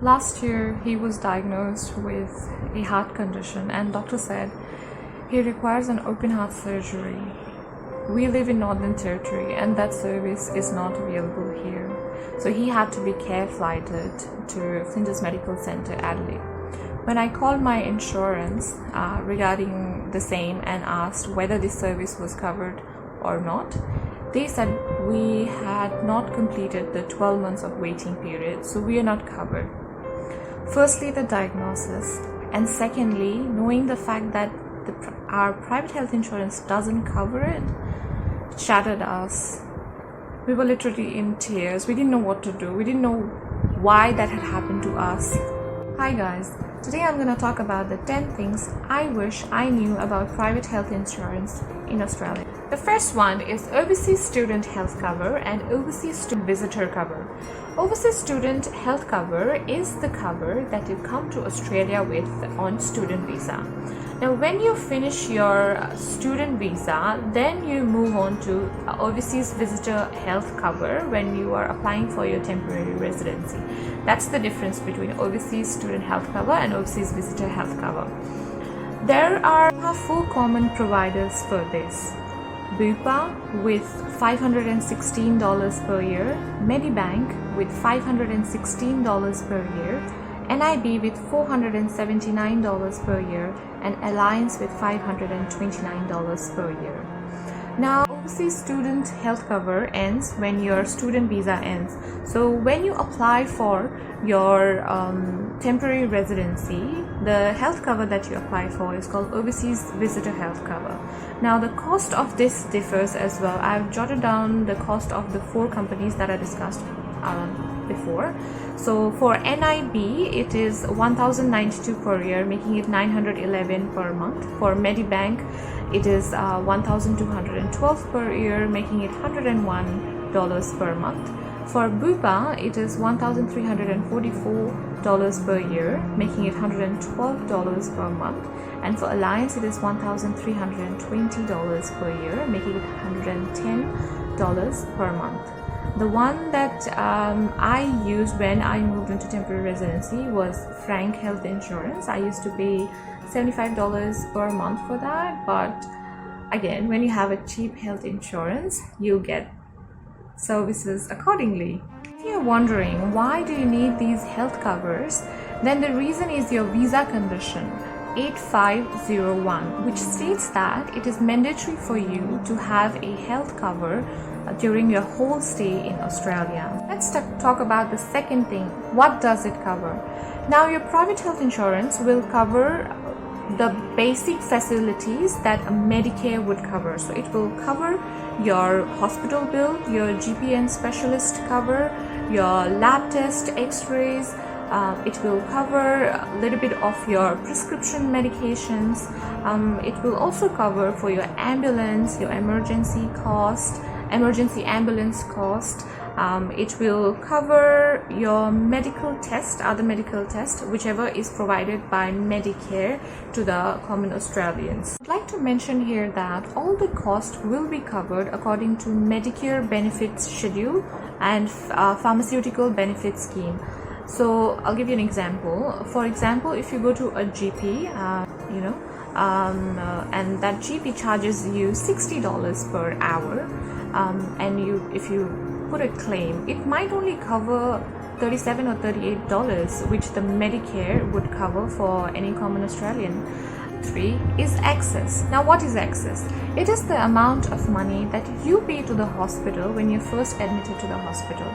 Last year, he was diagnosed with a heart condition, and doctor said he requires an open heart surgery. We live in Northern Territory, and that service is not available here. So he had to be care flighted to Flinders Medical Center, Adelaide. When I called my insurance regarding the same and asked whether this service was covered or not, they said we had not completed the 12 months of waiting period, so we are not covered. Firstly, the diagnosis, and secondly, knowing the fact that our private health insurance doesn't cover it, shattered us. We were literally in tears. We didn't know what to do. We didn't know why that had happened to us. Hi guys, today I'm going to talk about the 10 things I wish I knew about private health insurance in Australia. The first one is overseas student health cover and overseas student visitor cover. Overseas student health cover is the cover that you come to Australia with on student visa. Now when you finish your student visa, then you move on to overseas visitor health cover when you are applying for your temporary residency. That's the difference between overseas student health cover and overseas visitor health cover. There are 4 common providers for this. Bupa with $516 per year, Medibank with $516 per year, NIB with $479 per year, and Alliance with $529 per year. Now, overseas student health cover ends when your student visa ends. So when you apply for your temporary residency, the health cover that you apply for is called overseas visitor health cover. Now the cost of this differs as well. I've jotted down the cost of the 4 companies that I discussed before. So for NIB, it is $1,092 per year, making it $911 per month. For Medibank, it is $1,212 per year, making it $101 per month. For Bupa, it is $1,344 per year, making it $112 per month. And for Alliance, it is $1,320 per year, making it $110 per month. The one that I used when I moved into temporary residency was Frank Health Insurance. I used to pay $75 per month for that, but again, when you have a cheap health insurance, you get services accordingly. If you're wondering why do you need these health covers, then the reason is your visa condition 8501, which states that it is mandatory for you to have a health cover during your whole stay in Australia. Let's talk about the second thing. What does it cover? Now, your private health insurance will cover the basic facilities that a Medicare would cover. So it will cover your hospital bill, your GP and specialist cover, your lab test, x-rays. It will cover a little bit of your prescription medications. It will also cover for your ambulance, your emergency ambulance cost. It will cover your medical test, other medical tests, whichever is provided by Medicare to the common Australians. I'd like to mention here that all the cost will be covered according to Medicare benefits schedule and pharmaceutical benefit scheme. So I'll give you an example. For example, if you go to a GP, and that GP charges you $60 per hour, and if you put a claim, it might only cover $37 or $38, which the Medicare would cover for any common Australian. 3 is excess. Now, what is excess? It is the amount of money that you pay to the hospital when you're first admitted to the hospital.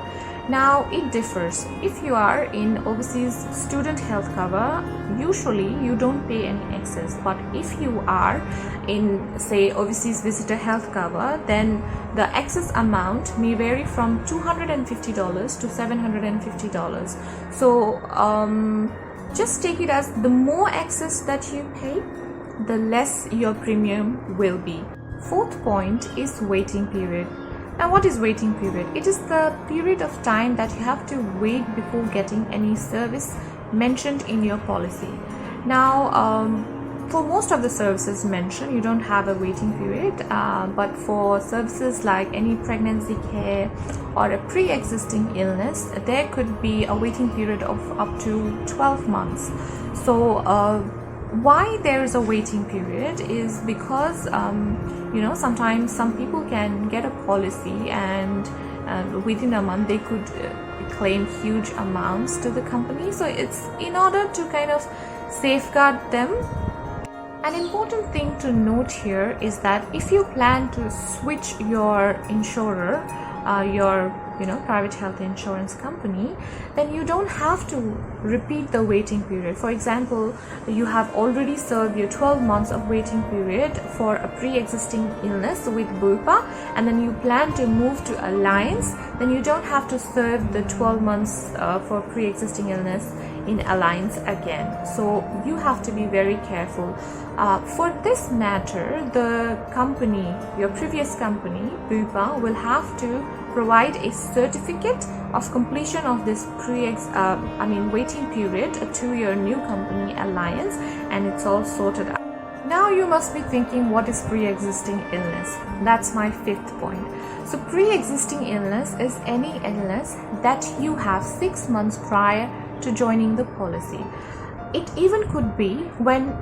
Now, it differs. If you are in overseas student health cover, usually you don't pay any excess. But if you are in, say, overseas visitor health cover, then the excess amount may vary from $250 to $750. So, just take it as the more excess that you pay, the less your premium will be. 4th point is waiting period. Now, what is waiting period? It is the period of time that you have to wait before getting any service mentioned in your policy. Now, For most of the services mentioned, you don't have a waiting period, but for services like any pregnancy care or a pre-existing illness, there could be a waiting period of up to 12 months. So why there is a waiting period is because sometimes some people can get a policy and within a month they could claim huge amounts to the company. So it's in order to kind of safeguard them. An important thing to note here is that if you plan to switch your insurer, your private health insurance company, then you don't have to repeat the waiting period. For example, you have already served your 12 months of waiting period for a pre-existing illness with Bupa, and then you plan to move to Alliance, then you don't have to serve the 12 months for pre-existing illness in Alliance again. So you have to be very careful. For this matter, the company, your previous company, Bupa, will have to provide a certificate of completion of this waiting period to your new company Alliance, and it's all sorted out. Now you must be thinking, what is pre-existing illness? That's my fifth point. So pre-existing illness is any illness that you have 6 months prior to joining the policy. It even could be when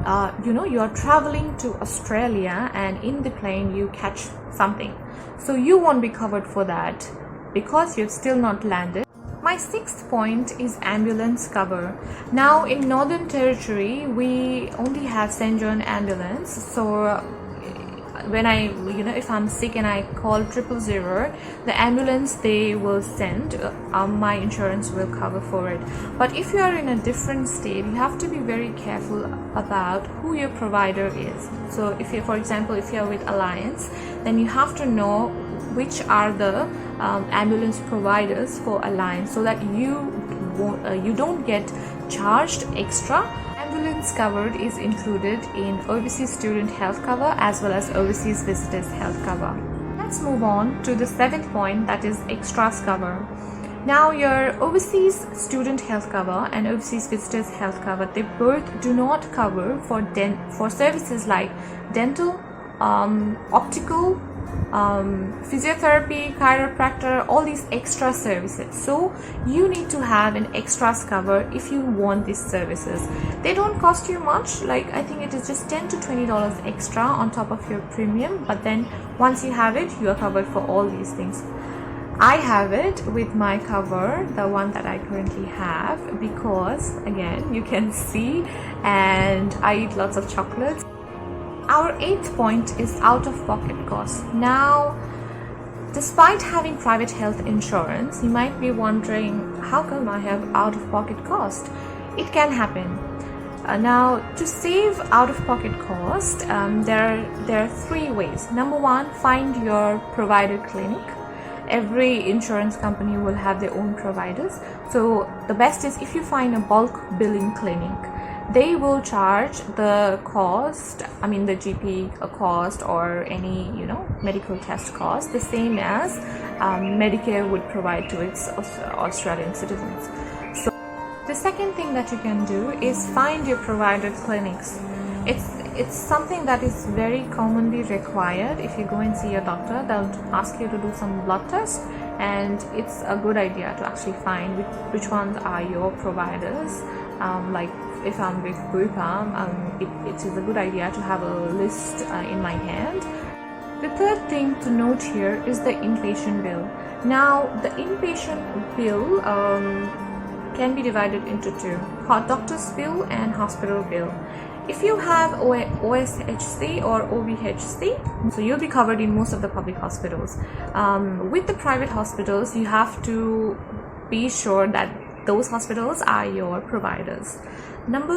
you're traveling to Australia and in the plane you catch something. So you won't be covered for that because you've still not landed. My sixth point is ambulance cover. Now in Northern Territory, we only have St. John ambulance. So when if I'm sick and I call 000, the ambulance they will send, my insurance will cover for it. But if you are in a different state, you have to be very careful about who your provider is. So if you, for example, if you're with Alliance, then you have to know which are the ambulance providers for Alliance, so that you don't get charged extra. Ambulance covered is included in overseas student health cover as well as overseas visitors health cover. Let's move on to the seventh point, that is extras cover. Now your overseas student health cover and overseas visitors health cover, they both do not cover for services like dental, optical, physiotherapy, chiropractor, all these extra services. So you need to have an extras cover if you want these services. They don't cost you much, like I think it is just $10 to $20 extra on top of your premium, but then once you have it, you are covered for all these things. I have it with my cover, the one that I currently have, because again you can see, and I eat lots of chocolates. Our eighth point is out-of-pocket costs. Now, despite having private health insurance, you might be wondering, how come I have out-of-pocket cost? It can happen. Now, to save out-of-pocket cost, there are three ways. Number one, find your provider clinic. Every insurance company will have their own providers. So the best is if you find a bulk billing clinic. They will charge the cost, the GP cost or any, medical test cost, the same as Medicare would provide to its Australian citizens. So the second thing that you can do is find your provider clinics. It's something that is very commonly required. If you go and see a doctor, they'll ask you to do some blood tests, and it's a good idea to actually find which ones are your providers. Like if I'm with Bupa, it is a good idea to have a list in my hand. The third thing to note here is the inpatient bill. Now, the inpatient bill can be divided into two: doctor's bill and hospital bill. If you have OSHC or OVHC, so you'll be covered in most of the public hospitals. With the private hospitals, you have to be sure that those hospitals are your providers.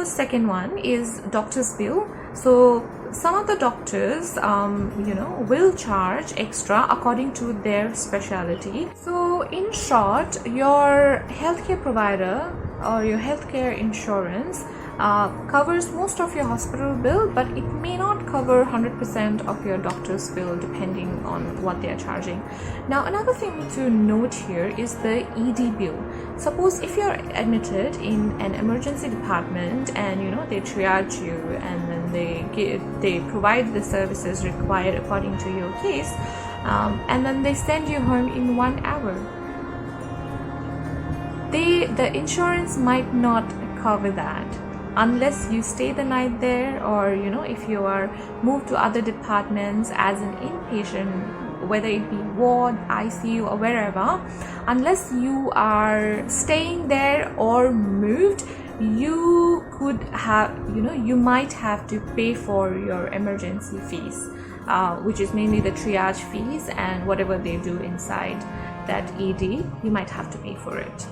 Second one is doctor's bill. So some of the doctors will charge extra according to their specialty. So in short, your healthcare provider or your healthcare insurance covers most of your hospital bill, but it may not cover 100% of your doctor's bill depending on what they are charging. Now, another thing to note here is the ED bill. Suppose if you're admitted in an emergency department and they triage you and then they provide the services required according to your case, and then they send you home in 1 hour. The insurance might not cover that unless you stay the night there, or if you are moved to other departments as an inpatient, whether it be ward, ICU, or wherever. Unless you are staying there or moved, you could have you might have to pay for your emergency fees, which is mainly the triage fees and whatever they do inside that ED, you might have to pay for it.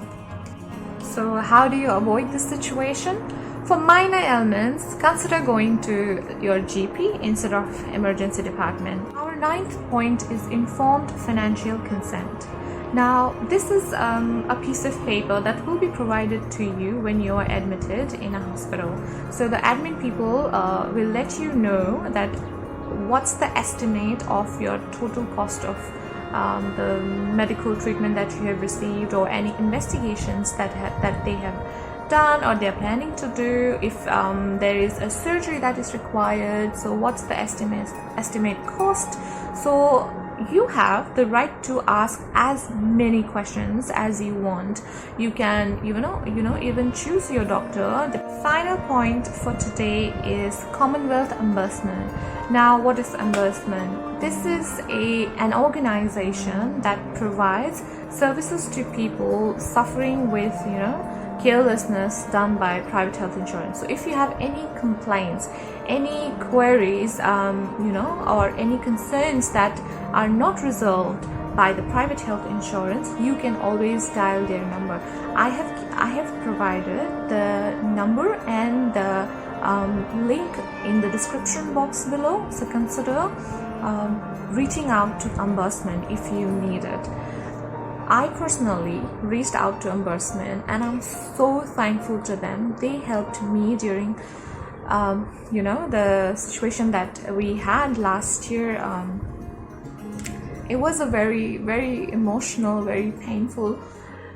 So how do you avoid this situation? For minor ailments, consider going to your GP instead of emergency department. Our 9th point is informed financial consent. Now, this is a piece of paper that will be provided to you when you are admitted in a hospital. So the admin people will let you know that what's the estimate of your total cost of the medical treatment that you have received, or any investigations that they have done or they're planning to do, if there is a surgery that is required, so what's the estimate cost. So you have the right to ask as many questions as you want. You can even choose your doctor. The final point for today is Commonwealth Ombudsman. Now, what is Ombudsman? This is an organization that provides services to people suffering with carelessness done by private health insurance. So if you have any complaints, any queries, or any concerns that are not resolved by the private health insurance, you can always dial their number. I have provided the number and the link in the description box below, so consider reaching out to Ombudsman if you need it. I personally reached out to Ombudsman and I'm so thankful to them. They helped me during the situation that we had last year. It was a very, very emotional, very painful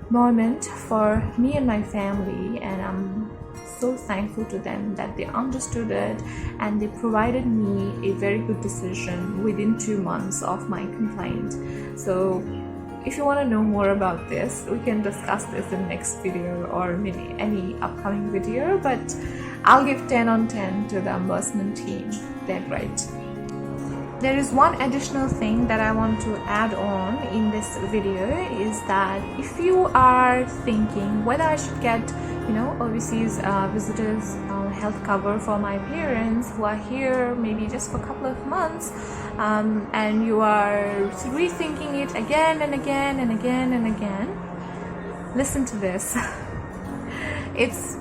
moment for me and my family, and I'm so thankful to them that they understood it and they provided me a very good decision within 2 months of my complaint. So if you want to know more about this, we can discuss this in next video or maybe any upcoming video, but I'll give 10 on 10 to the Ombudsman team. They're great. There is one additional thing that I want to add on in this video, is that if you are thinking whether I should get overseas visitors health cover for my parents who are here maybe just for a couple of months, and you are rethinking it again and again and again and again, listen to this. It's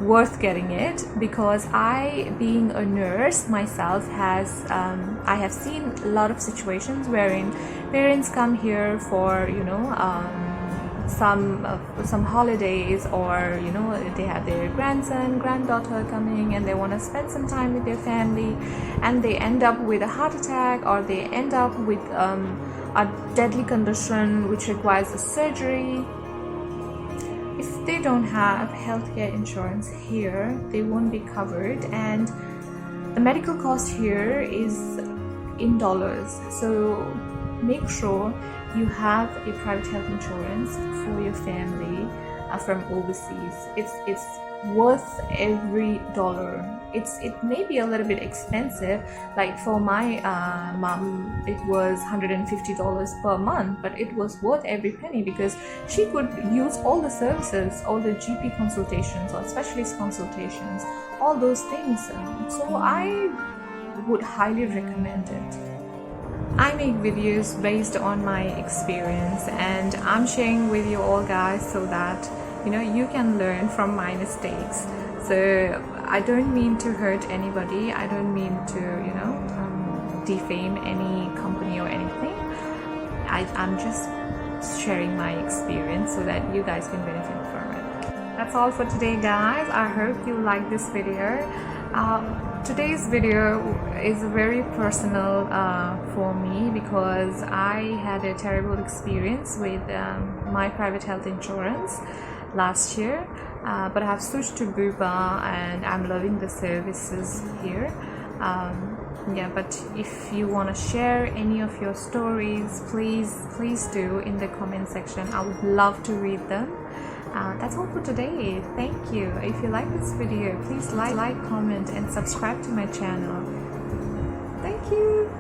worth getting it, because I, being a nurse myself, I have seen a lot of situations wherein parents come here for some holidays, or they have their grandson, granddaughter coming and they want to spend some time with their family, and they end up with a heart attack, or they end up with a deadly condition which requires a surgery. If they don't have healthcare insurance here, they won't be covered, and the medical cost here is in dollars. So make sure you have a private health insurance for your family from overseas. It's worth every dollar. It may be a little bit expensive, like for my mom it was $150 per month, but it was worth every penny, because she could use all the services, all the GP consultations or specialist consultations, all those things. So I would highly recommend it. I make videos based on my experience, and I'm sharing with you all guys so that you can learn from my mistakes. So I don't mean to hurt anybody, I don't mean to defame any company or anything. I'm just sharing my experience so that you guys can benefit from it. That's all for today, guys. I hope you like this video. Today's video is very personal for me because I had a terrible experience with my private health insurance last year, but I have switched to Bupa and I'm loving the services here. Yeah, but if you want to share any of your stories, please do in the comment section. I would love to read them. That's all for today. Thank you. If you like this video, please like, comment and subscribe to my channel. Thank you.